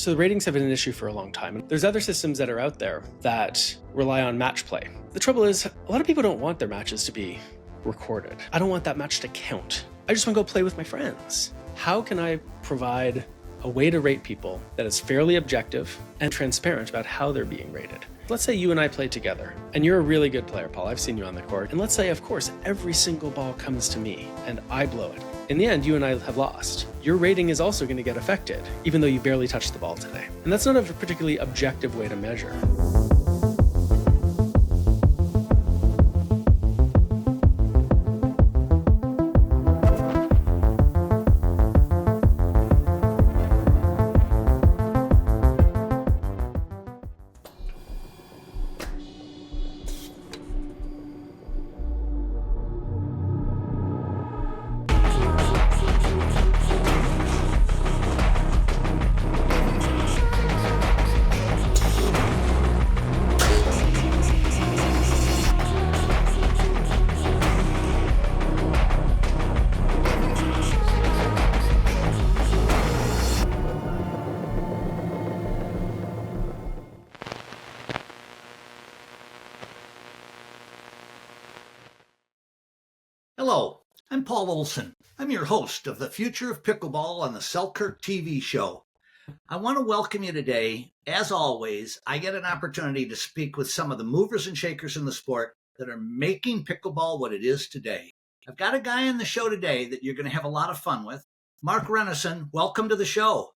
So the ratings have been an issue for a long time. There's other systems that are out there that rely on match play. The trouble is, a lot of people don't want their matches to be recorded. I don't want that match to count. I just want to go play with my friends. How can I provide a way to rate people that is fairly objective and transparent about how they're being rated? Let's say you and I play together, and you're a really good player, Paul. I've seen you on the court. And let's say, of course, every single ball comes to me, and I blow it. In the end, you and I have lost. Your rating is also going to get affected, even though you barely touched the ball today. And that's not a particularly objective way to measure. Hello, I'm Paul Olson. I'm your host of the Future of Pickleball on the Selkirk TV show. I want to welcome you today. As always, I get an opportunity to speak with some of the movers and shakers in the sport that are making pickleball what it is today. I've got a guy on the show today that you're going to have a lot of fun with. Mark Renneson, welcome to the show.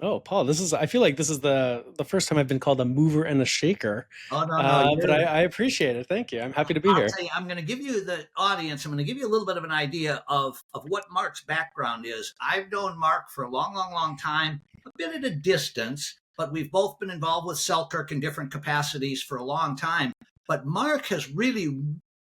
Oh, Paul, I feel like this is the first time I've been called a mover and a shaker. Oh, no. But I appreciate it. Thank you. I'm happy to be here. I'll tell you, I'm going to give you the audience, I'm going to give you a little bit of an idea of what Mark's background is. I've known Mark for a long time. I've been at a distance, but we've both been involved with Selkirk in different capacities for a long time. But Mark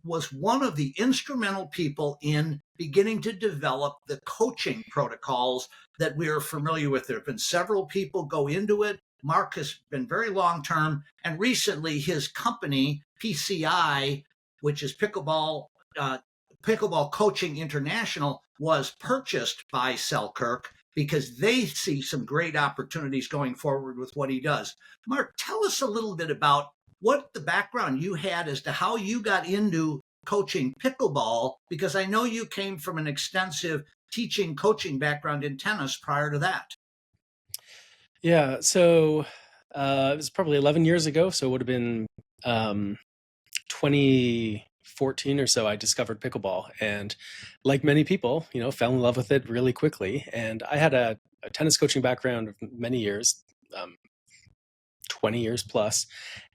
was one of the instrumental people in beginning to develop the coaching protocols that we are familiar with. There have been several people go into it. Mark has been very long-term, and recently his company, PCI, which is Pickleball Coaching International, was purchased by Selkirk because they see some great opportunities going forward with what he does. Mark, tell us a little bit about what the background you had as to how you got into coaching pickleball, because I know you came from an extensive teaching, coaching background in tennis prior to that. Yeah, so it was probably 11 years ago, so it would have been 2014 or so, I discovered pickleball. And like many people, fell in love with it really quickly. And I had a tennis coaching background of many years, 20 years plus,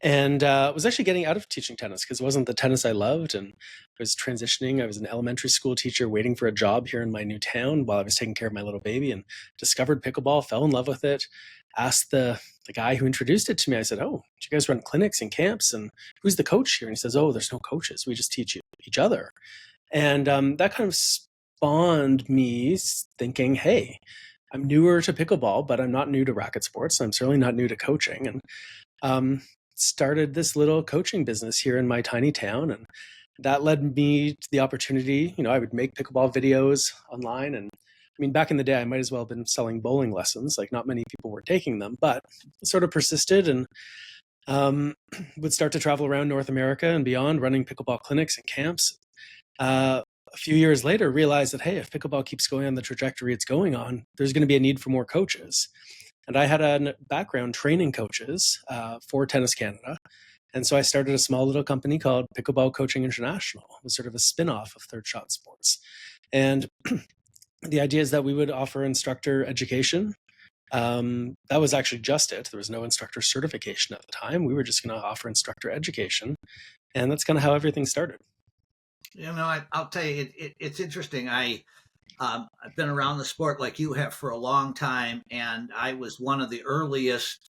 and was actually getting out of teaching tennis because it wasn't the tennis I loved, and I was transitioning. I was an elementary school teacher waiting for a job here in my new town while I was taking care of my little baby, and discovered pickleball, fell in love with it, asked the guy who introduced it to me, I said, "Oh, do you guys run clinics and camps, and who's the coach here?" And he says, "Oh, there's no coaches. We just teach each other." And that kind of spawned me thinking, hey, I'm newer to pickleball, but I'm not new to racket sports. I'm certainly not new to coaching, and started this little coaching business here in my tiny town. And that led me to the opportunity. I would make pickleball videos online. And I mean, back in the day, I might as well have been selling bowling lessons. Like, not many people were taking them, but it sort of persisted, and would start to travel around North America and beyond, running pickleball clinics and camps. A few years later, realized that, hey, if pickleball keeps going on the trajectory it's going on, there's going to be a need for more coaches. And I had a background training coaches for Tennis Canada. And so I started a small little company called Pickleball Coaching International. It was sort of a spin-off of Third Shot Sports. And the idea is that we would offer instructor education. That was actually just it. There was no instructor certification at the time. We were just going to offer instructor education. And that's kind of how everything started. I'll tell you, it's interesting. I've been around the sport like you have for a long time, and I was one of the earliest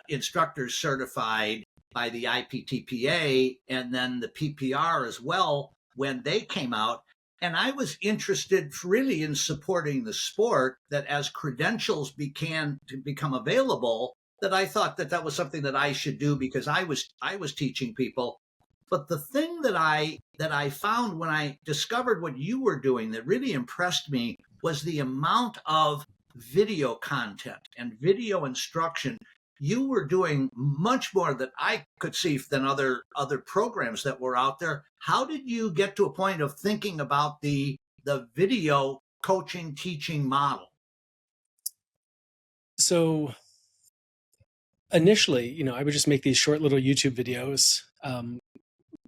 instructors certified by the IPTPA and then the PPR as well when they came out. And I was interested really in supporting the sport, that as credentials began to become available, that I thought that was something that I should do because I was teaching people. But the thing that I found when I discovered what you were doing that really impressed me was the amount of video content and video instruction, you were doing much more that I could see than other programs that were out there. How did you get to a point of thinking about the video coaching teaching model? So initially, I would just make these short little YouTube videos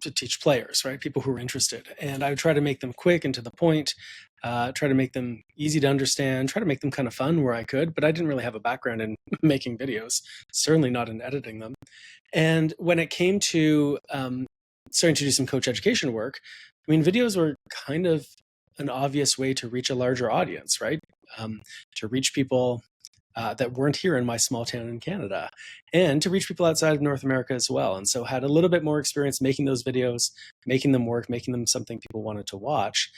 to teach players, right? People who are interested. And I would try to make them quick and to the point, try to make them easy to understand, try to make them kind of fun where I could, but I didn't really have a background in making videos, certainly not in editing them. And when it came to starting to do some coach education work, I mean, videos were kind of an obvious way to reach a larger audience, right? To reach people that weren't here in my small town in Canada, and to reach people outside of North America as well. And so had a little bit more experience making those videos, making them work, making them something people wanted to watch.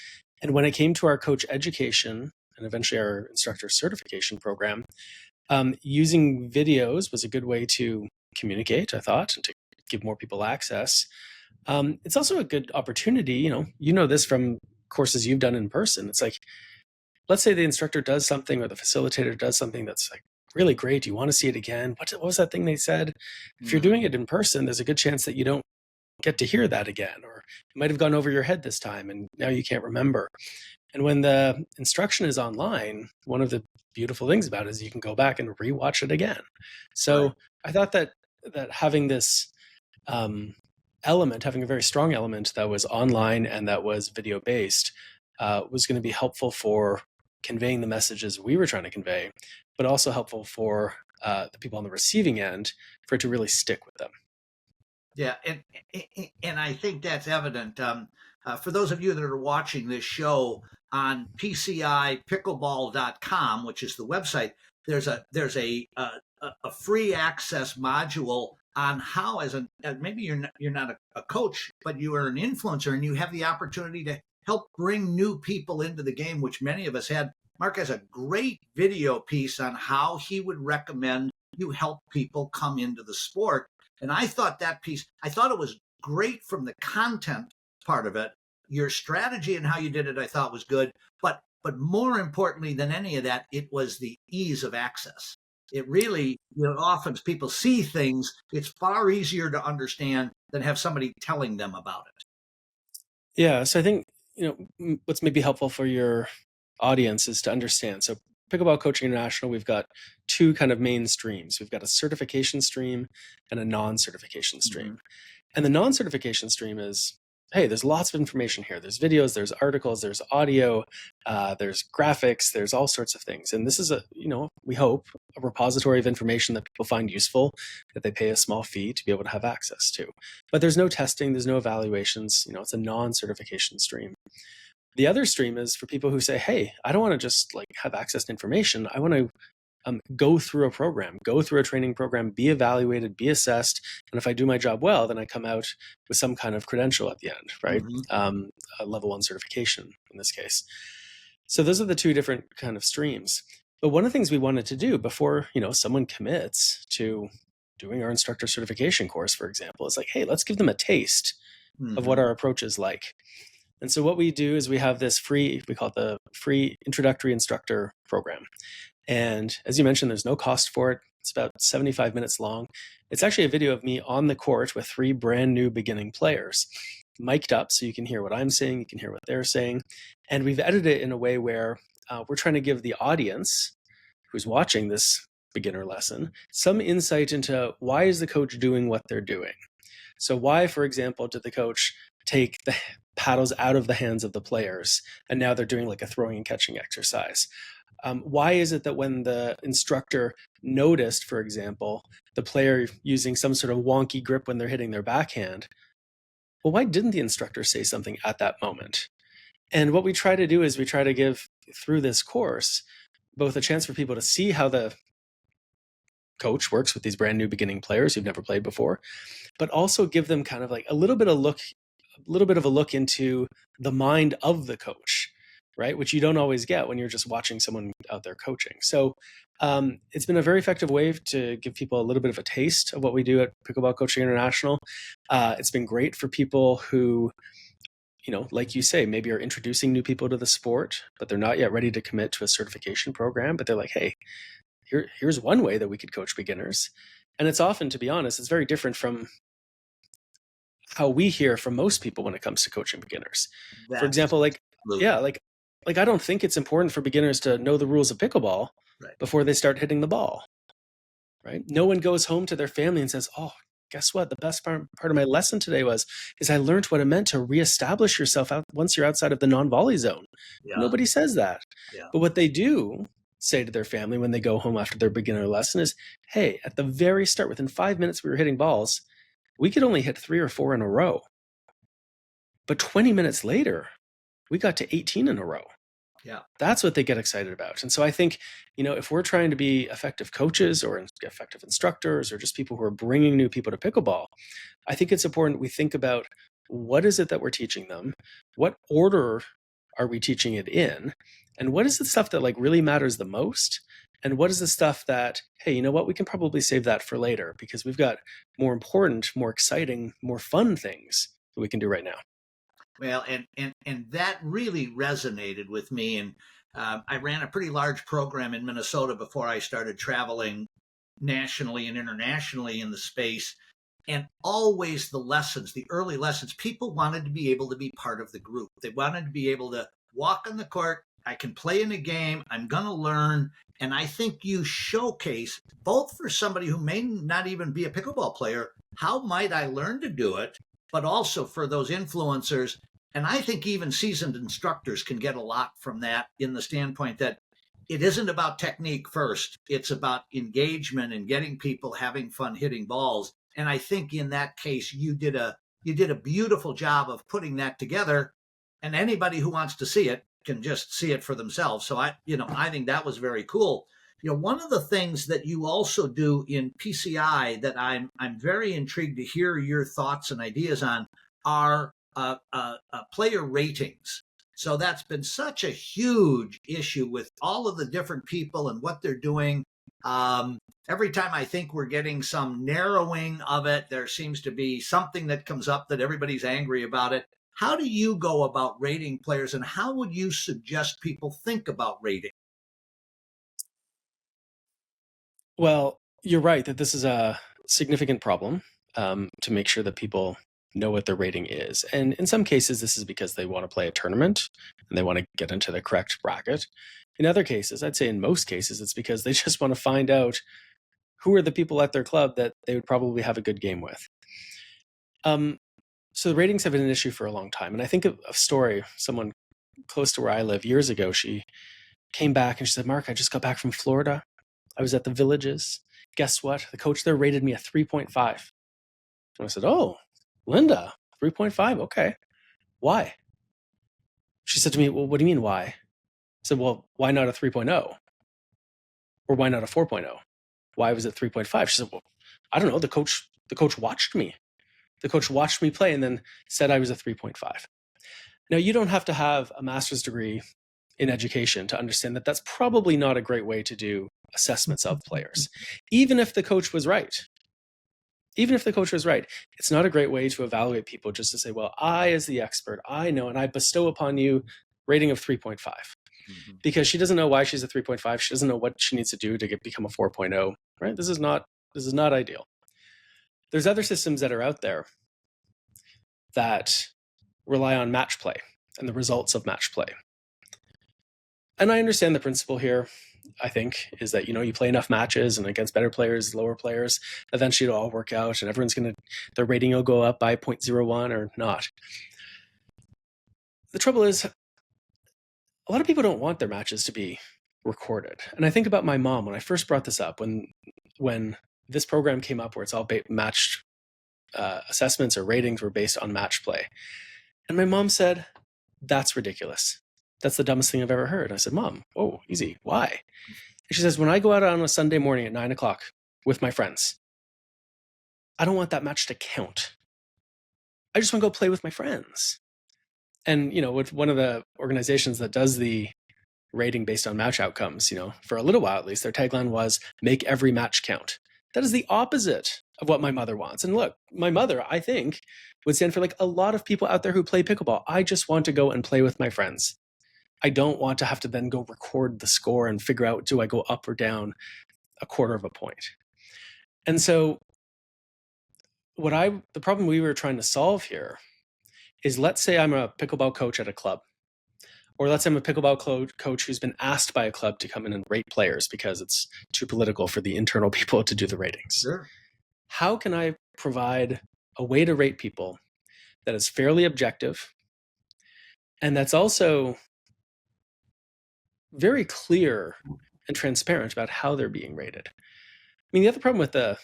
And when it came to our coach education and eventually our instructor certification program, using videos was a good way to communicate, I thought, and to give more people access. It's also a good opportunity, you know this from courses you've done in person. It's like, let's say the instructor does something or the facilitator does something that's like really great. You want to see it again. What was that thing they said? If you're doing it in person, there's a good chance that you don't get to hear that again, or it might have gone over your head this time and now you can't remember. And when the instruction is online, one of the beautiful things about it is you can go back and rewatch it again. So Right. I thought that having this element, having a very strong element that was online and that was video based, was going to be helpful for conveying the messages we were trying to convey, but also helpful for the people on the receiving end for it to really stick with them. Yeah, and I think that's evident. For those of you that are watching this show on PCIPickleball.com, which is the website, there's a free access module on how, maybe you're not a coach, but you are an influencer and you have the opportunity to help bring new people into the game, which many of us had. Mark has a great video piece on how he would recommend you help people come into the sport. And I thought I thought it was great from the content part of it. Your strategy and how you did it, I thought was good. But more importantly than any of that, it was the ease of access. It really, often people see things, it's far easier to understand than have somebody telling them about it. Yeah, so I think what's maybe helpful for your audience is to understand. So Pickleball Coaching International, we've got two kind of main streams. We've got a certification stream and a non-certification stream. Mhm. And the non-certification stream is, hey, there's lots of information here. There's videos, there's articles, there's audio, there's graphics, there's all sorts of things. And this is we hope, a repository of information that people find useful, that they pay a small fee to be able to have access to. But there's no testing, there's no evaluations. It's a non-certification stream. The other stream is for people who say, hey, I don't want to just have access to information. I want to go through a program, go through a training program, be evaluated, be assessed. And if I do my job well, then I come out with some kind of credential at the end, right? Mhm. A level 1 certification in this case. So those are the two different kind of streams. But one of the things we wanted to do before, someone commits to doing our instructor certification course, for example, is like, hey, let's give them a taste of what Mhm. our approach is like. And so what we do is we have this we call it the free introductory instructor program. And as you mentioned, there's no cost for it. It's about 75 minutes long. It's actually a video of me on the court with 3 brand new beginning players, mic'd up so you can hear what I'm saying, you can hear what they're saying. And we've edited it in a way where we're trying to give the audience who's watching this beginner lesson some insight into why is the coach doing what they're doing. So why, for example, did the coach take the paddles out of the hands of the players and now they're doing like a throwing and catching exercise? Why is it that when the instructor noticed, for example, the player using some sort of wonky grip when they're hitting their backhand, well, why didn't the instructor say something at that moment? And what we try to do is we try to give, through this course, both a chance for people to see how the coach works with these brand new beginning players who've never played before, but also give them kind of like a little bit of a look into the mind of the coach, right? Which you don't always get when you're just watching someone out there coaching. So it's been a very effective way to give people a little bit of a taste of what we do at Pickleball Coaching International. It's been great for people who like you say, maybe are introducing new people to the sport, but they're not yet ready to commit to a certification program. But they're like, hey, here's one way that we could coach beginners. And it's often, to be honest, it's very different from how we hear from most people when it comes to coaching beginners. For That's example, absolutely I don't think it's important for beginners to know the rules of pickleball right. before they start hitting the ball, right? No one goes home to their family and says, oh, guess what? The best part of my lesson today is I learned what it meant to reestablish yourself once you're outside of the non-volley zone. Yeah, Nobody says that. yeah, But what they do say to their family when they go home after their beginner lesson is, hey, at the very start, within 5 minutes we were hitting balls, we could only hit 3 or 4 in a row. But 20 minutes later, we got to 18 in a row. yeah. That's what they get excited about. And so I think, if we're trying to be effective coaches or effective instructors or just people who are bringing new people to pickleball, I think it's important we think about what is it that we're teaching them? What order are we teaching it in? And what is the stuff that really matters the most? And what is the stuff that, hey, you know what, we can probably save that for later because we've got more important, more exciting, more fun things that we can do right now. Well, and that really resonated with me. And I ran a pretty large program in Minnesota before I started traveling nationally and internationally in the space. And always the early lessons, people wanted to be able to be part of the group. They wanted to be able to walk on the court. I can play in a game. I'm going to learn. And I think you showcase, both for somebody who may not even be a pickleball player, how might I learn to do it? But also for those influencers. And I think even seasoned instructors can get a lot from that, in the standpoint that it isn't about technique first. It's about engagement and getting people having fun hitting balls. And I think in that case, you did a beautiful job of putting that together. And anybody who wants to see it can just see it for themselves. So I think that was very cool. One of the things that you also do in PCI that I'm very intrigued to hear your thoughts and ideas on are player ratings. So that's been such a huge issue with all of the different people and what they're doing. Every time I think we're getting some narrowing of it, there seems to be something that comes up that everybody's angry about it. How do you go about rating players, and how would you suggest people think about rating? Well, you're right that this is a significant problem to make sure that people know what their rating is. And in some cases, this is because they want to play a tournament and they want to get into the correct bracket. In other cases, I'd say in most cases, it's because they just want to find out who are the people at their club that they would probably have a good game with. So the ratings have been an issue for a long time. And I think of a story, someone close to where I live years ago, she came back and she said, Mark, I just got back from Florida. I was at the Villages. Guess what? The coach there rated me a 3.5. And I said, oh, Linda, 3.5. Okay. Why? She said to me, well, what do you mean why? I said, well, why not a 3.0? Or why not a 4.0? Why was it 3.5? She said, well, I don't know. The coach watched me. The coach watched me play and then said I was a 3.5. Now, you don't have to have a master's degree in education to understand that that's probably not a great way to do assessments of players. Even if the coach was right, it's not a great way to evaluate people just to say, well, I, as the expert, I know, and I bestow upon you rating of 3.5. Mm-hmm. Because she doesn't know why she's a 3.5. She doesn't know what she needs to do to become a 4.0, right? This is not ideal. There's other systems that are out there that rely on match play and the results of match play. And I understand the principle here, I think, is that, you play enough matches and against better players, lower players, eventually it'll all work out and their rating will go up by 0.01 or not. The trouble is, a lot of people don't want their matches to be recorded. And I think about my mom when I first brought this up, when this program came up where it's all matched assessments or ratings were based on match play. And my mom said, that's ridiculous. That's the dumbest thing I've ever heard. And I said, Mom, whoa, easy. Why? And she says, when I go out on a Sunday morning at 9:00 with my friends, I don't want that match to count. I just want to go play with my friends. And, with one of the organizations that does the rating based on match outcomes, for a little while at least, their tagline was, make every match count. That is the opposite of what my mother wants. And look, my mother, I think, would stand for like a lot of people out there who play pickleball. I just want to go and play with my friends. I don't want to have to then go record the score and figure out, do I go up or down a quarter of a point? And so the problem we were trying to solve here is, let's say I'm a pickleball coach at a club, or let's say I'm a pickleball coach who's been asked by a club to come in and rate players because it's too political for the internal people to do the ratings. Sure. How can I provide a way to rate people that is fairly objective and that's also very clear and transparent about how they're being rated? I mean, the other problem with the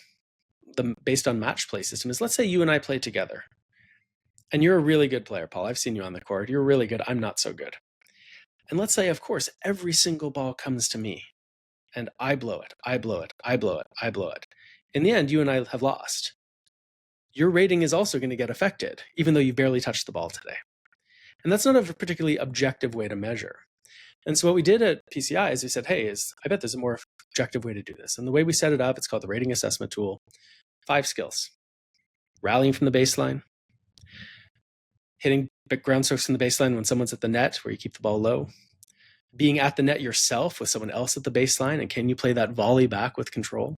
based on match play system is, let's say you and I play together and you're a really good player, Paul. I've seen you on the court. You're really good. I'm not so good. And let's say, of course, every single ball comes to me and I blow it, I blow it, I blow it, I blow it. In the end, you and I have lost. Your rating is also going to get affected, even though you barely touched the ball today. And that's not a particularly objective way to measure. And so what we did at PCI is we said, hey, I bet there's a more objective way to do this. And the way we set it up, it's called the rating assessment tool. 5 skills: rallying from the baseline, hitting big ground strokes from the baseline when someone's at the net, where you keep the ball low, being at the net yourself with someone else at the baseline, and can you play that volley back with control?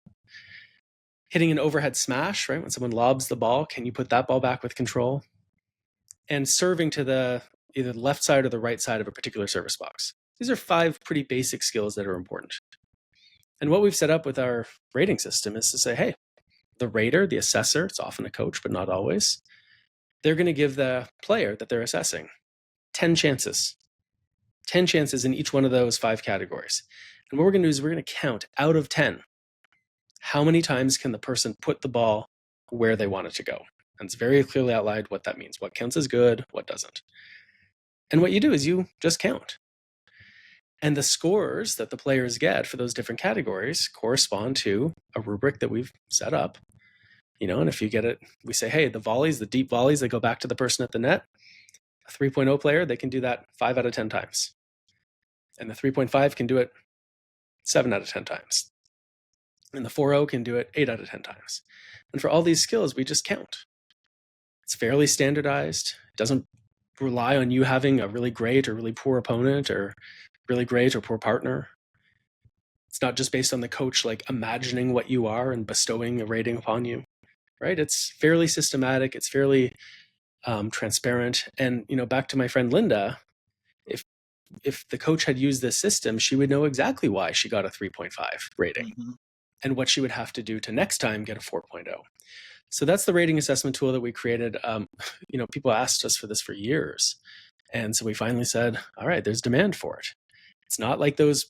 Hitting an overhead smash, right? When someone lobs the ball, can you put that ball back with control? And serving to either the left side or the right side of a particular service box. These are 5 pretty basic skills that are important. And what we've set up with our rating system is to say, hey, the rater, the assessor, it's often a coach, but not always, they're going to give the player that they're assessing 10 chances. 10 chances in each one of those 5 categories. And what we're going to do is we're going to count out of 10. How many times can the person put the ball where they want it to go? And it's very clearly outlined what that means. What counts as good, what doesn't. And what you do is you just count. And the scores that the players get for those different categories correspond to a rubric that we've set up. And if you get it, we say, hey, the volleys, the deep volleys, they go back to the person at the net. A 3.0 player, they can do that 5 out of 10 times. And the 3.5 can do it 7 out of 10 times. And the 4.0 can do it 8 out of 10 times. And for all these skills, we just count. It's fairly standardized. It doesn't rely on you having a really great or really poor opponent or really great or poor partner. It's not just based on the coach like imagining what you are and bestowing a rating upon you, right? It's fairly systematic. It's fairly transparent. And back to my friend Linda, if the coach had used this system, she would know exactly why she got a 3.5 rating and what she would have to do to next time get a 4.0. So that's the rating assessment tool that we created. People asked us for this for years. And so we finally said, all right, there's demand for it. It's not like those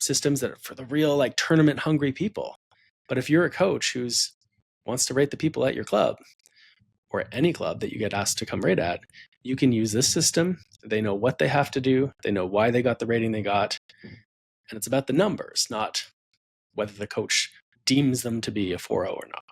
systems that are for the real like tournament hungry people. But if you're a coach who wants to rate the people at your club or any club that you get asked to come rate at, you can use this system. They know what they have to do. They know why they got the rating they got. And it's about the numbers, not whether the coach deems them to be a 4.0 or not.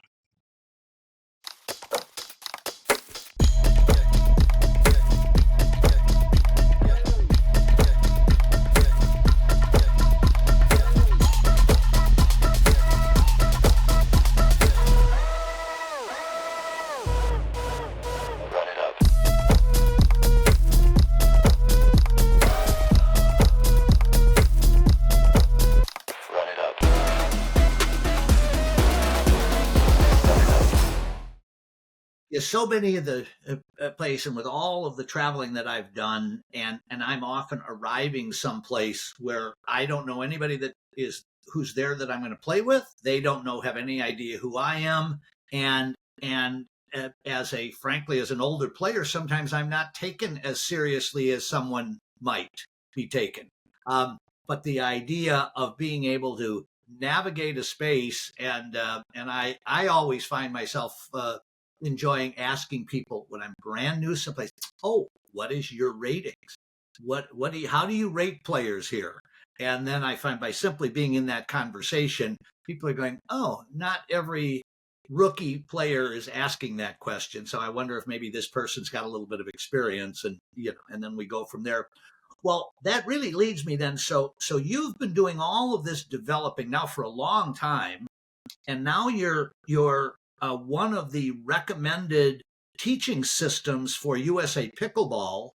So many of the place, and with all of the traveling that I've done, and I'm often arriving someplace where I don't know anybody who's there that I'm going to play with. They don't have any idea who I am, and as an older player, sometimes I'm not taken as seriously as someone might be taken. But the idea of being able to navigate a space, and I always find myself enjoying asking people when I'm brand new someplace, oh, what is your ratings? How do you rate players here? And then I find by simply being in that conversation, people are going, oh, not every rookie player is asking that question. So I wonder if maybe this person's got a little bit of experience, and then we go from there. Well, that really leads me then. So you've been doing all of this developing now for a long time, and now you're one of the recommended teaching systems for USA Pickleball.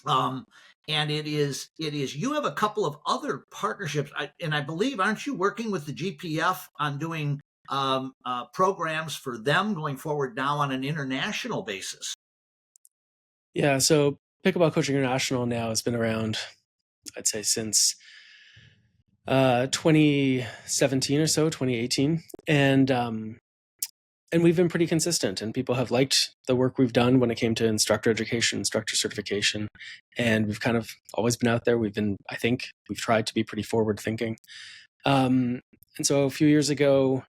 Um, and you have a couple of other partnerships, and I believe, aren't you working with the GPF on doing programs for them going forward now on an international basis? Yeah, so Pickleball Coaching International now has been around, I'd say, since 2017 or so, 2018, and we've been pretty consistent, and people have liked the work we've done when it came to instructor education, instructor certification, and we've kind of always been out there. I think we've tried to be pretty forward thinking. And so a few years ago,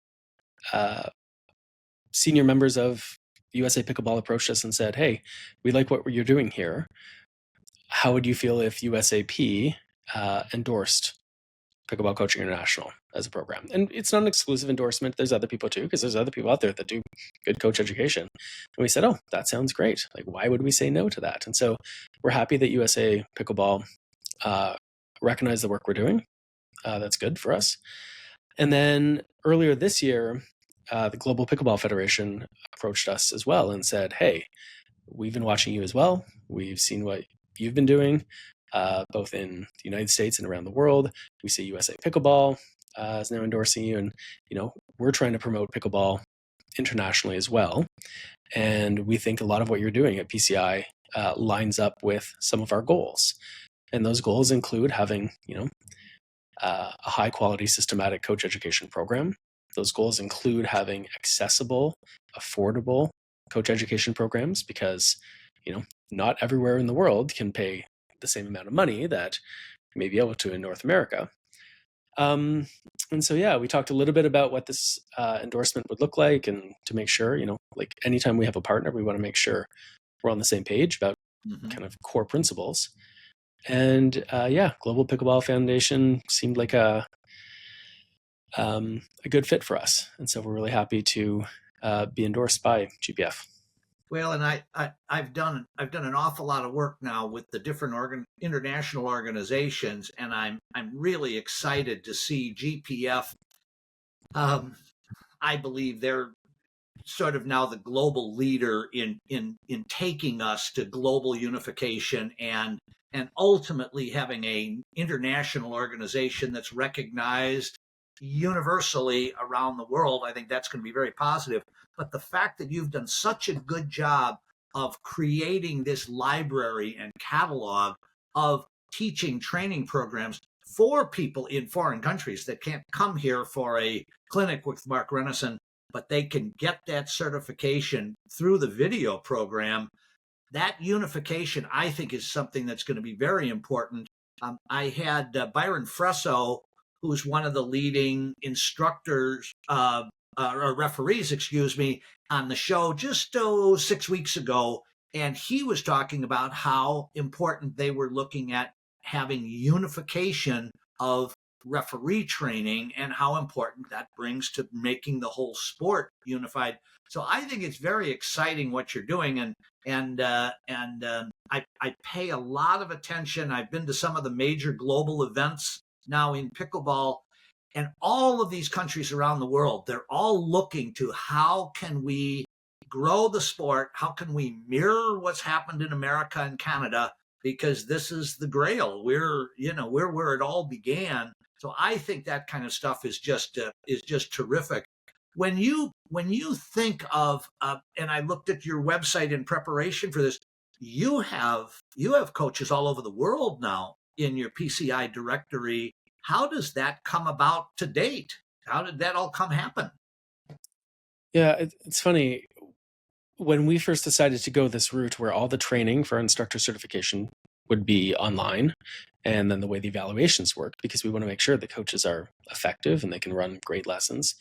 senior members of USA Pickleball approached us and said, "Hey, we like what you're doing here. How would you feel if USAP endorsed Pickleball Coaching International as a program?" And it's not an exclusive endorsement. There's other people too, because there's other people out there that do good coach education. And we said, "Oh, that sounds great. Like, why would we say no to that?" And so we're happy that USA Pickleball recognized the work we're doing. That's good for us. And then earlier this year, the Global Pickleball Federation approached us as well and said, "Hey, we've been watching you as well. We've seen what you've been doing, both in the United States and around the world. We see USA Pickleball is now endorsing you, and we're trying to promote pickleball internationally as well. And we think a lot of what you're doing at PCI lines up with some of our goals. And those goals include having, a high quality systematic coach education program. Those goals include having accessible, affordable coach education programs, because not everywhere in the world can pay the same amount of money that you may be able to in North America. And so, yeah, we talked a little bit about what this endorsement would look like, and to make sure, like anytime we have a partner, we want to make sure we're on the same page about kind of core principles. And Global Pickleball Foundation seemed like a good fit for us, and so we're really happy to be endorsed by GPF. Well, and I've done an awful lot of work now with the different international organizations, and I'm really excited to see GPF. I believe they're sort of now the global leader in taking us to global unification and ultimately having a international organization that's recognized universally around the world. I think that's going to be very positive. But the fact that you've done such a good job of creating this library and catalog of teaching training programs for people in foreign countries that can't come here for a clinic with Mark Renneson, but they can get that certification through the video program. That unification, I think, is something that's going to be very important. I had Byron Fresso, who's one of the leading instructors or referees, excuse me, on the show just 6 weeks ago, and he was talking about how important they were looking at having unification of referee training and how important that brings to making the whole sport unified. So I think it's very exciting what you're doing, and I pay a lot of attention. I've been to some of the major global events now in pickleball, and all of these countries around the world, they're all looking to how can we grow the sport, how can we mirror what's happened in America and Canada, because this is the grail. We're where it all began. So I think that kind of stuff is just terrific. When you think of and I looked at your website in preparation for this, you have coaches all over the world now in your PCI directory. How does that come about to date? How did that all happen? Yeah, it's funny. When we first decided to go this route where all the training for instructor certification would be online, and then the way the evaluations work, because we want to make sure the coaches are effective and they can run great lessons.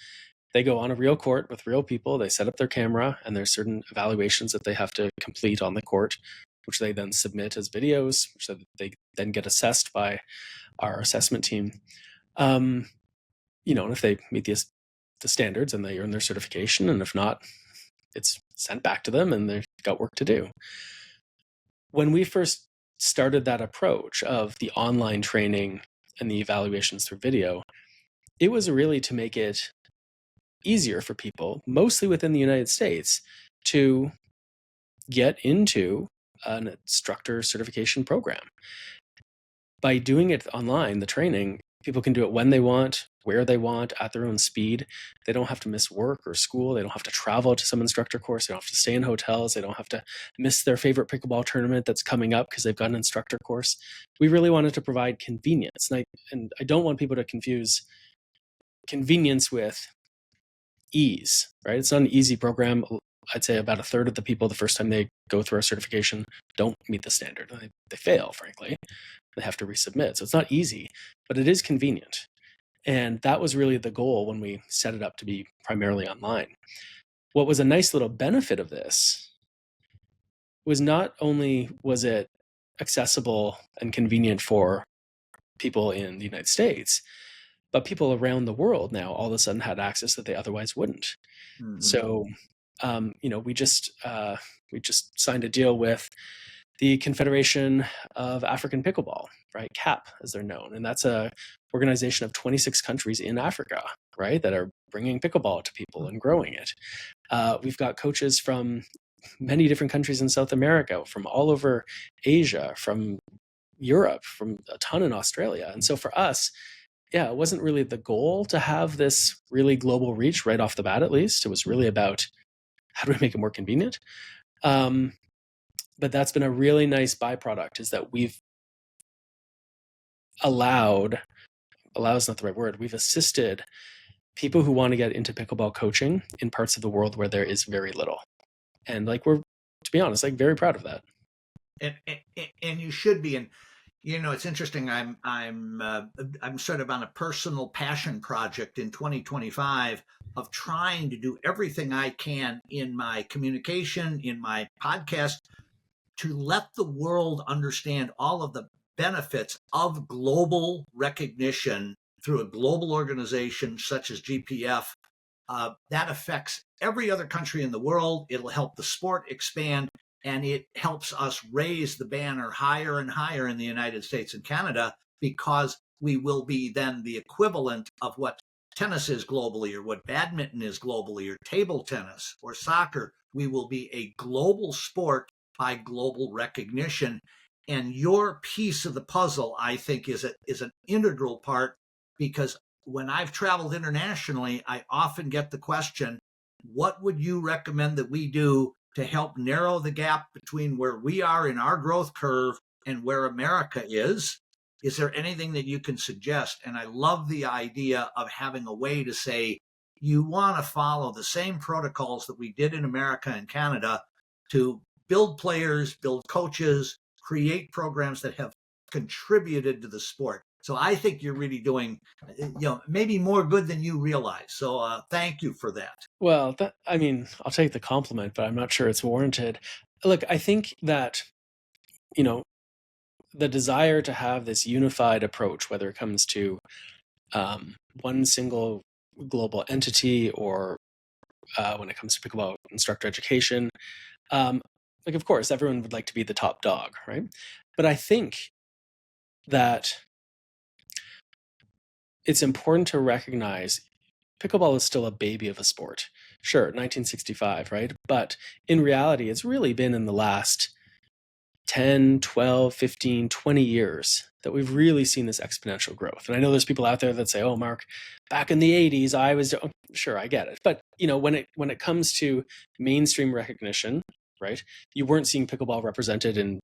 They go on a real court with real people, they set up their camera, and there's certain evaluations that they have to complete on the court, which they then submit as videos, which they then get assessed by our assessment team. And if they meet the standards, and they earn their certification, and if not, it's sent back to them and they've got work to do. When we first started that approach of the online training and the evaluations through video, it was really to make it easier for people, mostly within the United States, to get into an instructor certification program. By doing it online, the training, people can do it when they want, where they want, at their own speed. They don't have to miss work or school. They don't have to travel to some instructor course. They don't have to stay in hotels. They don't have to miss their favorite pickleball tournament that's coming up because they've got an instructor course. We really wanted to provide convenience. And I don't want people to confuse convenience with ease, right? It's not an easy program. I'd say about a third of the people, the first time they go through our certification, don't meet the standard. They fail, frankly. They have to resubmit. So it's not easy, but it is convenient. And that was really the goal when we set it up to be primarily online. What was a nice little benefit of this was not only was it accessible and convenient for people in the United States, but people around the world now all of a sudden had access that they otherwise wouldn't. Mm-hmm. So, we just signed a deal with the Confederation of African Pickleball, right? CAP, as they're known. And that's a organization of 26 countries in Africa, right, that are bringing pickleball to people and growing it. We've got coaches from many different countries in South America, from all over Asia, from Europe, from a ton in Australia. And so for us, it wasn't really the goal to have this really global reach right off the bat, at least. It was really about how do we make it more convenient? But that's been a really nice byproduct, is that we've allow is not the right word. We've assisted people who want to get into pickleball coaching in parts of the world where there is very little. And we're, to be honest, very proud of that. And you should be. And it's interesting. I'm sort of on a personal passion project in 2025 of trying to do everything I can in my communication, in my podcast, to let the world understand all of the benefits of global recognition through a global organization such as GPF. That affects every other country in the world. It'll help the sport expand, and it helps us raise the banner higher and higher in the United States and Canada, because we will be then the equivalent of what tennis is globally, or what badminton is globally, or table tennis or soccer. We will be a global sport by global recognition. And your piece of the puzzle, I think, is an integral part, because when I've traveled internationally, I often get the question, what would you recommend that we do to help narrow the gap between where we are in our growth curve and where America is? Is there anything that you can suggest? And I love the idea of having a way to say, you want to follow the same protocols that we did in America and Canada to build players, build coaches, create programs that have contributed to the sport. So I think you're really doing, maybe more good than you realize. So thank you for that. Well, I'll take the compliment, but I'm not sure it's warranted. Look, I think that, the desire to have this unified approach, whether it comes to one single global entity or when it comes to pickleball instructor education, of course, everyone would like to be the top dog, right? But I think that it's important to recognize pickleball is still a baby of a sport. Sure, 1965, right? But in reality, it's really been in the last 10, 12, 15, 20 years that we've really seen this exponential growth. And I know there's people out there that say, oh, Mark, back in the 80s, I was, sure, I get it. But, when it comes to mainstream recognition, right, you weren't seeing pickleball represented in,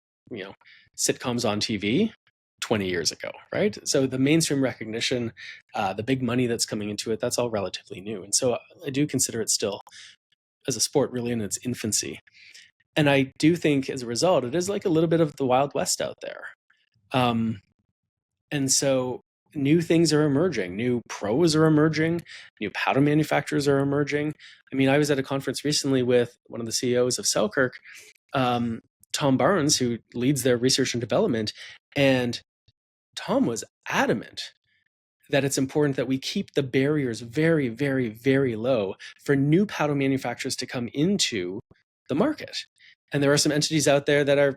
sitcoms on TV 20 years ago, right? So the mainstream recognition, the big money that's coming into it, that's all relatively new. And so I do consider it still, as a sport, really in its infancy. And I do think as a result, it is like a little bit of the Wild West out there. And so new things are emerging, new pros are emerging, new paddle manufacturers are emerging. I was at a conference recently with one of the CEOs of Selkirk, Tom Barnes, who leads their research and development. And Tom was adamant that it's important that we keep the barriers very, very, very low for new paddle manufacturers to come into the market. And there are some entities out there that are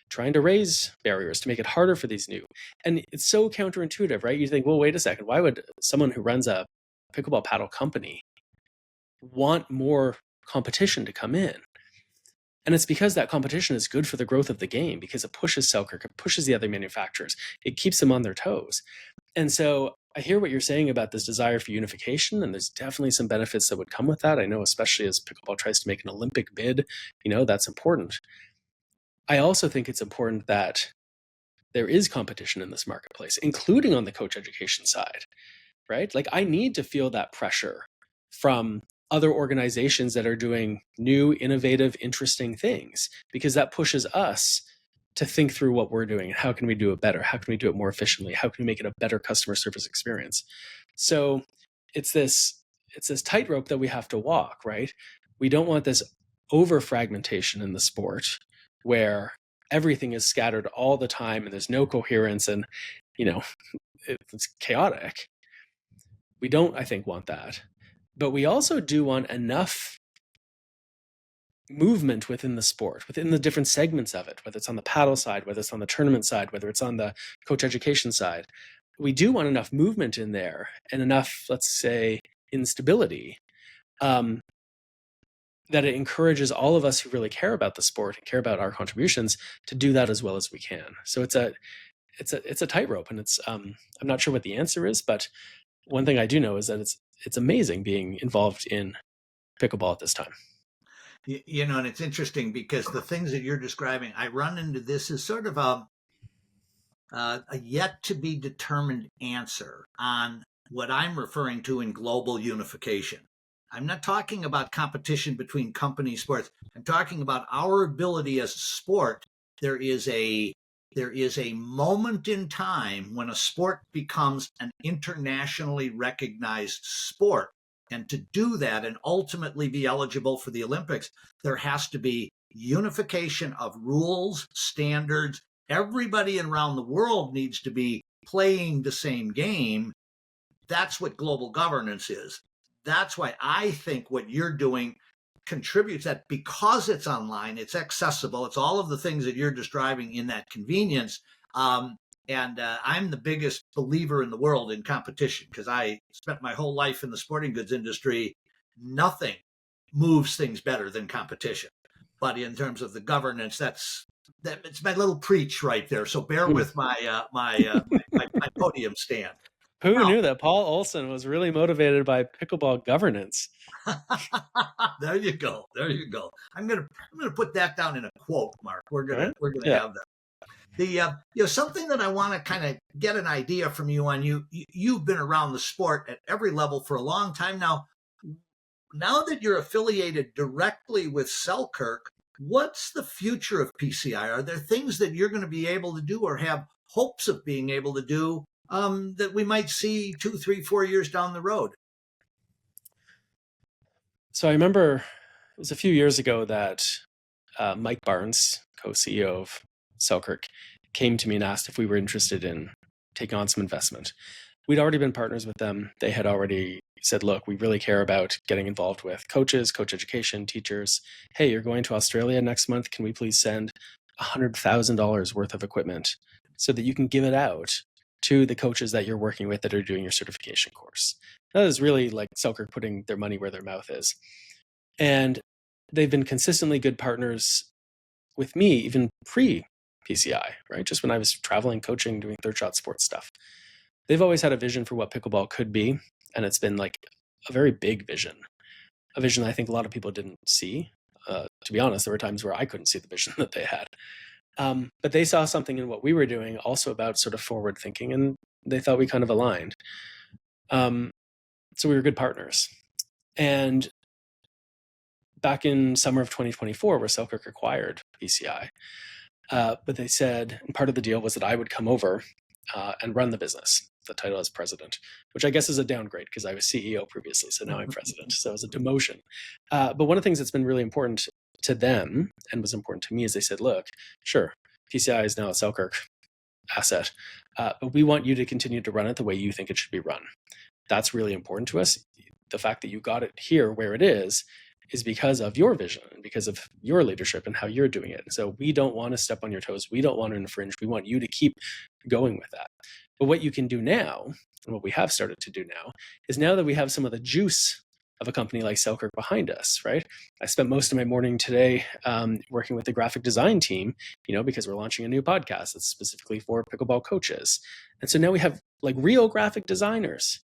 trying to raise barriers to make it harder for these new. And it's so counterintuitive, right? You think, well, wait a second, why would someone who runs a pickleball paddle company want more competition to come in. And it's because that competition is good for the growth of the game, because it pushes Selkirk, it pushes the other manufacturers, it keeps them on their toes. And so I hear what you're saying about this desire for unification, and there's definitely some benefits that would come with that. I know, especially as pickleball tries to make an Olympic bid, that's important. I also think it's important that there is competition in this marketplace, including on the coach education side, right? Like, I need to feel that pressure from other organizations that are doing new, innovative, interesting things, because that pushes us to think through what we're doing and how can we do it better? How can we do it more efficiently? How can we make it a better customer service experience? So it's this tightrope that we have to walk, right? We don't want this over fragmentation in the sport where everything is scattered all the time and there's no coherence and, it's chaotic. We don't, I think, want that. But we also do want enough movement within the sport, within the different segments of it, whether it's on the paddle side, whether it's on the tournament side, whether it's on the coach education side. We do want enough movement in there and enough, let's say, instability, that it encourages all of us who really care about the sport and care about our contributions to do that as well as we can. So it's a tightrope, and it's I'm not sure what the answer is, but one thing I do know is that it's amazing being involved in pickleball at this time. And it's interesting because the things that you're describing, I run into this as sort of a yet to be determined answer on what I'm referring to in global unification. I'm not talking about competition between company sports. I'm talking about our ability as a sport. There is a moment in time when a sport becomes an internationally recognized sport. And to do that and ultimately be eligible for the Olympics, there has to be unification of rules, standards. Everybody around the world needs to be playing the same game. That's what global governance is. That's why I think what you're doing contributes that, because it's online, it's accessible, it's all of the things that you're describing in that convenience. And I'm the biggest believer in the world in competition, because I spent my whole life in the sporting goods industry. Nothing moves things better than competition. But in terms of the governance, it's my little preach right there. So bear with my podium stand. Who Now, knew that Paul Olson was really motivated by pickleball governance? there you go. There you go. I'm gonna put that down in a quote, Mark. We're gonna Right? Yeah. have that. The something that I want to kind of get an idea from you on. You've been around the sport at every level for a long time now. Now that you're affiliated directly with Selkirk, what's the future of PCI? Are there things that you're going to be able to do or have hopes of being able to do that we might see 2, 3, 4 years down the road? So I remember it was a few years ago that Mike Barnes, co-CEO of Selkirk, came to me and asked if we were interested in taking on some investment. We'd already been partners with them. They had already said, look, we really care about getting involved with coaches, coach education, teachers. Hey, you're going to Australia next month. Can we please send $100,000 worth of equipment so that you can give it out to the coaches that you're working with that are doing your certification course? That is really like Selkirk putting their money where their mouth is. And they've been consistently good partners with me, even pre-PCI, right? Just when I was traveling, coaching, doing third shot sports stuff. They've always had a vision for what pickleball could be, and it's been like a very big vision, a vision I think a lot of people didn't see. To be honest, there were times where I couldn't see the vision that they had. But they saw something in what we were doing also about sort of forward thinking, and they thought we kind of aligned. So we were good partners. And back in summer of 2024, where Selkirk acquired PCI, but they said, and part of the deal was that I would come over and run the business. The title as president, which I guess is a downgrade because I was CEO previously, so now I'm president. So it's a demotion. But one of the things that's been really important to them and was important to me is they said, look, sure, PCI is now a Selkirk asset, but we want you to continue to run it the way you think it should be run. That's really important to us. The fact that you got it here where it is because of your vision and because of your leadership and how you're doing it. So we don't want to step on your toes. We don't want to infringe. We want you to keep going with that. But what you can do now, and what we have started to do now, is now that we have some of the juice of a company like Selkirk behind us, right? I spent most of my morning today working with the graphic design team, because we're launching a new podcast that's specifically for pickleball coaches. And so now we have like real graphic designers.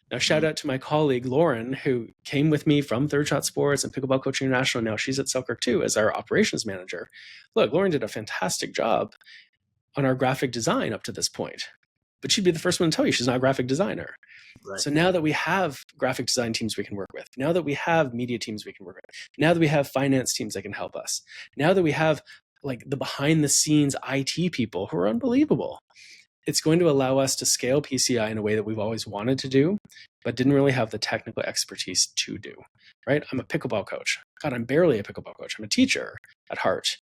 Now, shout out to my colleague, Lauren, who came with me from Third Shot Sports and Pickleball Coaching International. Now she's at Selkirk too as our operations manager. Look, Lauren did a fantastic job on our graphic design up to this point, but she'd be the first one to tell you she's not a graphic designer. Right. So now that we have graphic design teams we can work with, now that we have media teams we can work with, now that we have finance teams that can help us, now that we have like the behind the scenes IT people who are unbelievable, it's going to allow us to scale PCI in a way that we've always wanted to do, but didn't really have the technical expertise to do, right? I'm a pickleball coach. God, I'm barely a pickleball coach. I'm a teacher at heart.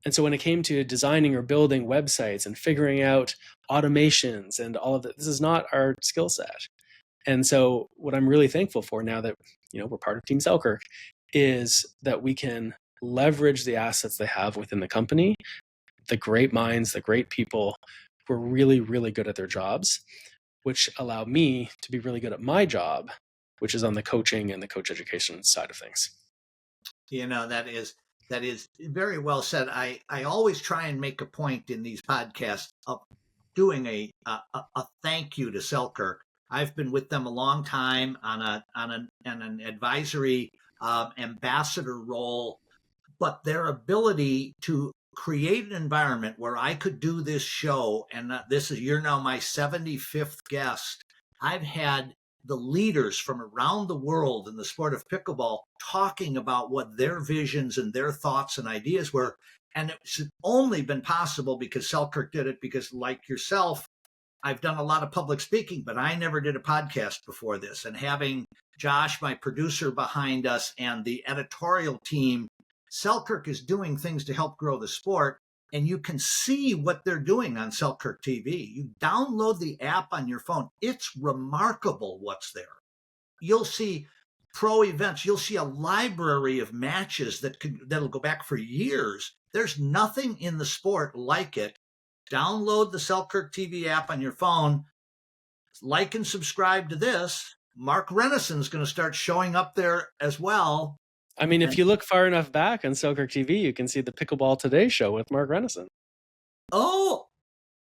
And so when it came to designing or building websites and figuring out automations and all of that, this is not our skill set. And so what I'm really thankful for now that, we're part of Team Selkirk is that we can leverage the assets they have within the company, the great minds, the great people who are really, really good at their jobs, which allow me to be really good at my job, which is on the coaching and the coach education side of things. That is very well said. I always try and make a point in these podcasts of doing a thank you to Selkirk. I've been with them a long time on an advisory ambassador role, but their ability to create an environment where I could do this show, and you're now my 75th guest. I've had the leaders from around the world in the sport of pickleball talking about what their visions and their thoughts and ideas were. And it's only been possible because Selkirk did it, because like yourself, I've done a lot of public speaking, but I never did a podcast before this. And having Josh, my producer, behind us and the editorial team, Selkirk is doing things to help grow the sport. And you can see what they're doing on Selkirk TV. You download the app on your phone. It's remarkable what's there. You'll see pro events. You'll see a library of matches that'll go back for years. There's nothing in the sport like it. Download the Selkirk TV app on your phone. Like and subscribe to this. Mark Renneson is going to start showing up there as well. I mean, if you look far enough back on Selkirk TV, you can see the Pickleball Today show with Mark Renneson. Oh,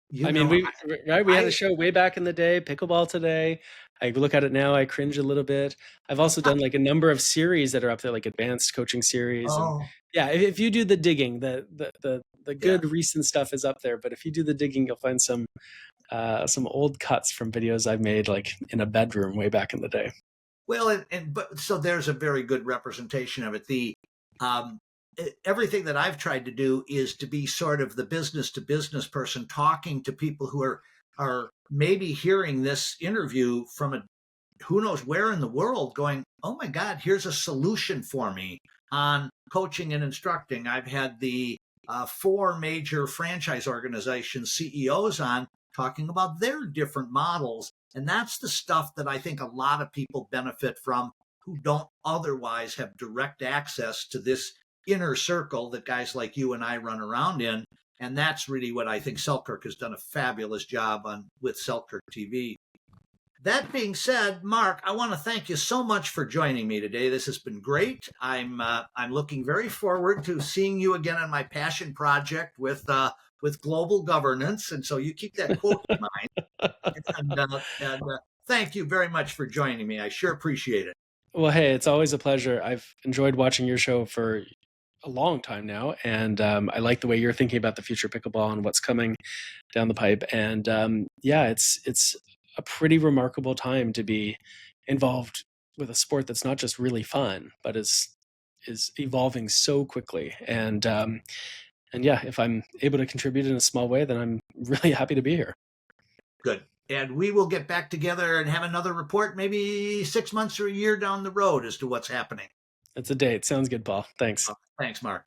we had a show way back in the day, Pickleball Today. I look at it now, I cringe a little bit. I've also done like a number of series that are up there, like advanced coaching series. Oh. And yeah, if you do the digging, the good recent stuff is up there. But if you do the digging, you'll find some old cuts from videos I've made, like in a bedroom way back in the day. Well, so there's a very good representation of it. Everything that I've tried to do is to be sort of the business to business person, talking to people who are maybe hearing this interview from who knows where in the world, going, oh my God, here's a solution for me on coaching and instructing. I've had the 4 major franchise organizations CEOs on talking about their different models. And that's the stuff that I think a lot of people benefit from who don't otherwise have direct access to this inner circle that guys like you and I run around in. And that's really what I think Selkirk has done a fabulous job on with Selkirk TV. That being said, Mark, I want to thank you so much for joining me today. This has been great. I'm looking very forward to seeing you again on my passion project with global governance. And so you keep that quote in mind. And thank you very much for joining me. I sure appreciate it. Well, hey, it's always a pleasure. I've enjoyed watching your show for a long time now, and I like the way you're thinking about the future of pickleball and what's coming down the pipe. And it's a pretty remarkable time to be involved with a sport that's not just really fun, but is evolving so quickly. And yeah, if I'm able to contribute in a small way, then I'm really happy to be here. Good. And we will get back together and have another report maybe 6 months or a year down the road as to what's happening. That's a date. Sounds good, Paul. Thanks. Thanks, Mark.